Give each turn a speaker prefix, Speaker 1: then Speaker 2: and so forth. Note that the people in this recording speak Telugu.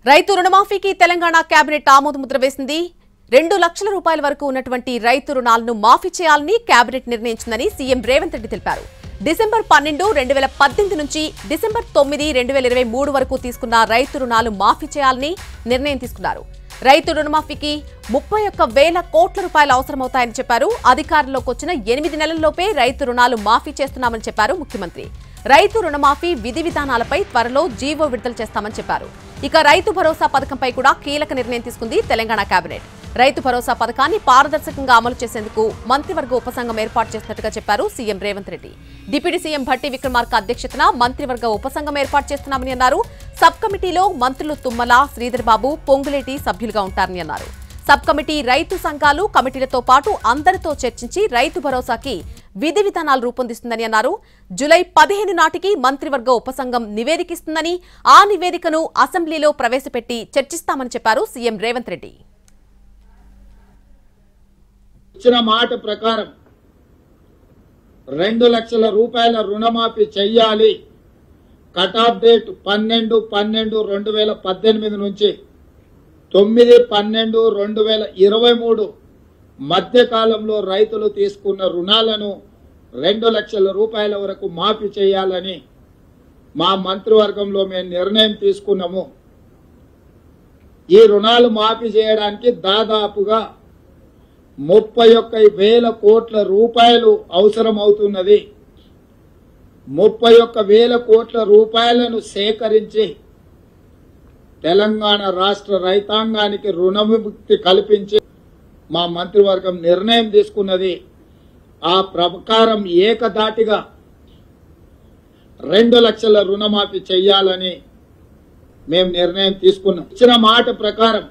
Speaker 1: రైతు రుణమాఫీకి తెలంగాణ కేబినెట్ ఆమోదముద్ర వేసింది. 2 లక్షల రూపాయల వరకు ఉన్నటువంటి రైతు రుణాలను మాఫీ చేయాలని కేబినెట్ నిర్ణయించిందని సీఎం రేవంత్ రెడ్డి తెలిపారు. డిసెంబర్ 12, 2018 నుంచి డిసెంబర్ 9, 2023 వరకు తీసుకున్న రైతు రుణాలు మాఫీ చేయాలని నిర్ణయం తీసుకున్నారు. రైతు రుణమాఫీకి 31,000 కోట్ల రూపాయలు అవసరమవుతాయని చెప్పారు. అధికారంలోకి వచ్చిన 8 నెలల్లోపే రైతు రుణాలు మాఫీ చేస్తున్నామని చెప్పారు ముఖ్యమంత్రి. రైతు రుణమాఫీ విధి విధానాలపై త్వరలో జీవో విడుదల చేస్తామని చెప్పారు. ఇక రైతు భరోసా పథకంపై కూడా కీలక నిర్ణయం తీసుకుంది తెలంగాణ కేబినెట్. రైతు భరోసా పథకాన్ని పారదర్శకంగా అమలు చేసేందుకు మంత్రివర్గ ఉపసంఘం ఏర్పాటు చేస్తున్నట్టుగా చెప్పారు CM Revanth Reddy. Deputy CM Bhatti Vikramarka అధ్యక్షతన మంత్రివర్గ ఉపసంఘం ఏర్పాటు చేస్తున్నామని అన్నారు. సబ్ కమిటీలో మంత్రులు తుమ్మల, శ్రీధర్ బాబు, పొంగులేటి సభ్యులుగా ఉంటారని అన్నారు. సబ్ కమిటీ రైతు సంఘాలు కమిటీలతో పాటు అందరితో చర్చించి రైతు భరోసాకి విధి విధానాలు రూపొందిస్తుందని అన్నారు. జూలై 15 నాటికి మంత్రివర్గ ఉపసంఘం నివేదికిస్తుందని, ఆ నివేదికను అసెంబ్లీలో ప్రవేశపెట్టి చర్చిస్తామని చెప్పారు సీఎం రేవంత్ రెడ్డి.
Speaker 2: ఇచ్చిన మాట ప్రకారం 2 లక్షల రూపాయల రుణమాఫీ చెయ్యాలి. కట్ ఆఫ్ డేట్ 12/12/2018 నుంచి 9/12/2023 మధ్య కాలంలో రైతులు తీసుకున్న రుణాలను 2 లక్షల రూపాయల వరకు మాఫీ చేయాలని మా మంత్రివర్గంలో మేము నిర్ణయం తీసుకున్నాము. ఈ రుణాలు మాఫీ చేయడానికి దాదాపుగా 31,000 కోట్ల రూపాయలు అవసరమవుతున్నది. 31,000 కోట్ల రూపాయలను సేకరించి తెలంగాణ రాష్ట్ర రైతాంగానికి రుణ విముక్తి కల్పించి మా మంత్రివర్గం నిర్ణయం తీసుకున్నది. ఆ ప్రకారం ఏకధాటిగా 2 లక్షల రుణమాఫీ చెయ్యాలని మేము నిర్ణయం తీసుకున్నాం. ఇచ్చిన మాట ప్రకారం